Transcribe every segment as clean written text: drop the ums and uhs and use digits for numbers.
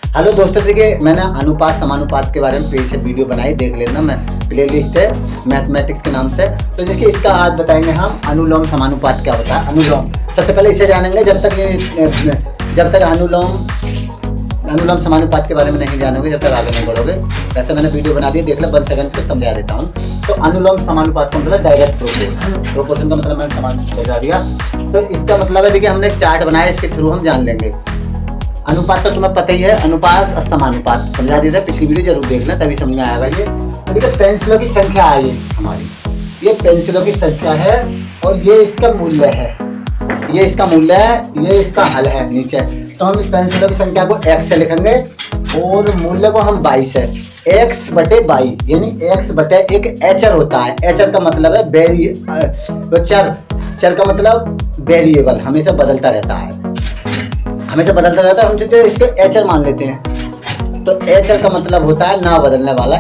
Hello दोस्तों, देखिए मैंने अनुपात समानुपात के बारे में पीछे वीडियो बनाई, देख लेना। मैं प्लेलिस्ट है मैथमेटिक्स के नाम से। तो देखिए इसका आज बताएंगे हम अनुलोम समानुपात क्या होता है। अनुलोम सबसे पहले इसे जानेंगे। जब तक अनुलोम समानुपात के बारे में नहीं जानोगे, जब तक आगे नहीं बढ़ोगे। वैसे मैंने वीडियो बना दी, देख लो, 1 सेकंड को समझा देता हूँ। तो अनुलोम समानुपात का मतलब डायरेक्ट प्रोपोर्शन का मतलब मैंने समझा दिया। तो इसका मतलब है, देखिए हमने एक चार्ट बनाया, इसके थ्रू हम जान लेंगे। अनुपात तो तुम्हें पता ही है, अनुपात और समानुपात समझा देता है। पिछली वीडियो जरूर देखना, तभी समझ में आएगा। ये तो देखिए पेंसिलों की संख्या है, ये हमारी ये पेंसिलों की संख्या है और ये इसका मूल्य है। ये इसका मूल्य है, ये इसका हल है नीचे। तो हम इस पेंसिलों की संख्या को x से लिखेंगे और मूल्य को हम 22 है। x बटे 22 यानी x बटे एक एचर होता है। एचर का मतलब है तो चर का मतलब वेरिएबल, हमेशा बदलता रहता है। हम तो इसको एचर मान लेते हैं। तो एचर का मतलब होता है ना बदलने वाला,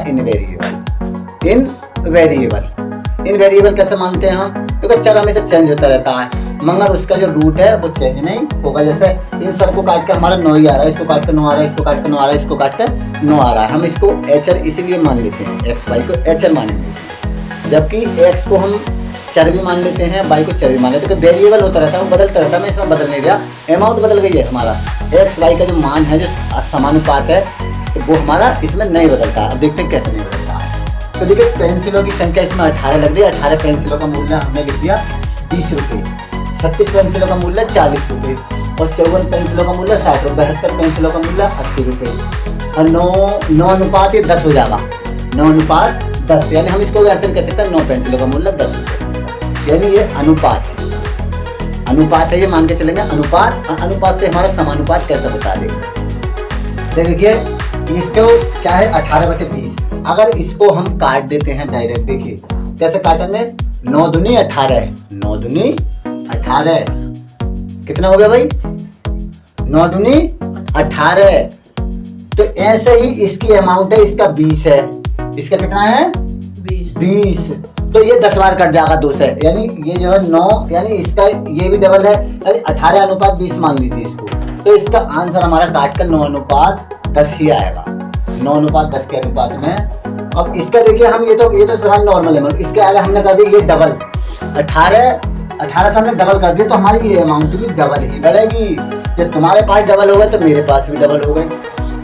इनवेरिएबल कैसे मानते हैं हम? क्योंकि चर हमेशा चेंज होता रहता है, मगर उसका जो रूट है वो चेंज नहीं होगा। जैसे इन सबको काट के हमारा 9 ही आ रहा है, इसको काट के 9 आ रहा है, इसको काट के 9 आ रहा है, इसको काट के 9 आ रहा है। हम इसको एचर इसीलिए मान लेते हैं, एक्स वाई को एचर मानेंगे। जबकि एक्स को हम चर भी मान लेते हैं, वाई को चर भी मान लेते हैं। तो वेरिएबल होता रहता है, वो बदलता रहता है। मैं इसमें बदल नहीं रहा, अमाउंट बदल गई है हमारा। एक्स वाई का जो मान है, जो समानुपात है, तो वो हमारा इसमें नहीं बदलता। अब देखते हैं कैसे नहीं बदलता है। तो देखिए पेंसिलों की संख्या इसमें 18 लग रही है। 18 पेंसिलों का मूल्य हमने लिख दिया 20 रुपये। 36 पेंसिलों का मूल्य 40 रुपये और 54 पेंसिलों का मूल्य 60 रुपये। 72 पेंसिलों का मूल्य 80 रुपये और 9 अनुपात ये 10 हो जाएगा। 9 अनुपात 10 यानी हम इसको वैसे कह सकते हैं 9 पेंसिलों का मूल्य 10 रुपये। यानी ये अनुपात है, ये मान के चलेंगे अनुपात से हमारा समानुपात कैसे बता देगा। तो देखिए इसको क्या है, 18/20। अगर इसको हम काट देते हैं डायरेक्ट, देखिए कैसे काटेंगे। 9 दूनी 18, 9 दूनी 18 कितना हो गया भाई? 9 दूनी 18। तो ऐसे ही इसकी अमाउंट है, इसका 20 है। इसका कितना है? 20। तो ये 10 बार कट जाएगा 2 से, यानी ये जो है 9, यानी इसका ये भी डबल है, यानी 18 अनुपात 20 मान लीजिए इसको। तो इसका आंसर हमारा काट कर 9 अनुपात 10 ही आएगा। 9 अनुपात 10 के अनुपात में। अब इसका देखिए हम ये तो तुम्हारा नॉर्मल अमाउंट, इसके आगे हमने कर दिया ये डबल। 18 से हमने डबल कर दिया, तो हमारी ये अमाउंट भी डबल ही बढ़ेगी। जब तुम्हारे पास डबल हो गए तो मेरे पास भी डबल हो गए।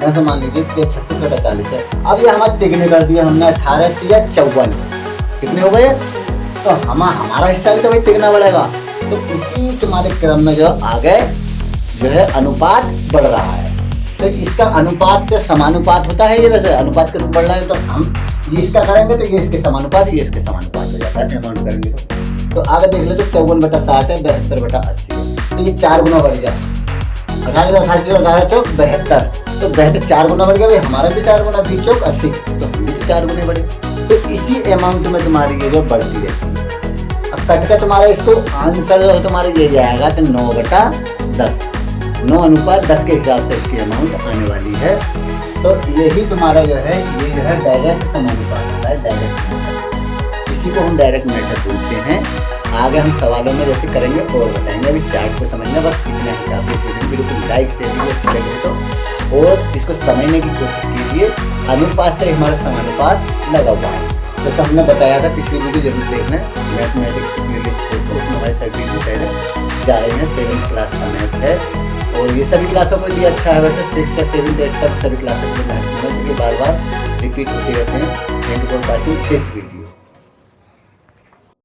ऐसे मान लीजिए 36/40 है। अब ये हमारे तिगने कर दिया हमने, 18 या 54 कितने हो गए? तो हमारा हिस्सा भी तो भाई तिगना बढ़ेगा। तो इसी तुम्हारे क्रम में जो आगे जो है अनुपात बढ़ रहा है। तो इसका अनुपात से समानुपात होता है। ये वैसे अनुपात के रूप बढ़ रहा है, तो हम ये इसका करेंगे तो ये इसके समानुपात, ये इसके समानुपात हो जाता है अमाउंट करेंगे तो आगे देख लो। तो 54/60 है, 72/80 है। तो ये 4 गुना बढ़ गया। 18 चौक 72, तो 72 4 गुना बढ़ गया भाई। हमारा भी 4 गुना, 20 चौक 80, तो हम भी 4 गुने बढ़े। तो इसी अमाउंट में तुम्हारी ये जो बढ़ती रहती है। अब कट का तुम्हारा इसको आंसर जो है तुम्हारे ये जाएगा कि 9/10, 9 अनुपात 10 के हिसाब से इसकी अमाउंट आने वाली है। तो यही तुम्हारा जो है, ये जो है डायरेक्ट समानुपात होता है, डायरेक्ट मेथड। इसी को हम डायरेक्ट मेथड बोलते हैं। आगे हम सवालों में जैसे करेंगे और बताएंगे। अभी चार्ट को समझना बस इतना ही था। वीडियो को लाइक से अच्छी लगे तो और इसको समझने की कोशिश कीजिए। अनुपात से हमारा समानुपात लगा हुआ है, जैसे हमने बताया था। पिछली वीडियो जरूर देखना, मैथमेटिक्स की प्लेलिस्ट है, तो उसमें हमारे सभी वीडियो पहले जा रही हैं। 7th क्लास का मैथ है और ये सभी क्लासों के लिए अच्छा है। वैसे 6 या 7, 8 तक सभी क्लासों के लिए मैथ बार बार रिपीट होते रहते हैं। Thank you for watching this video.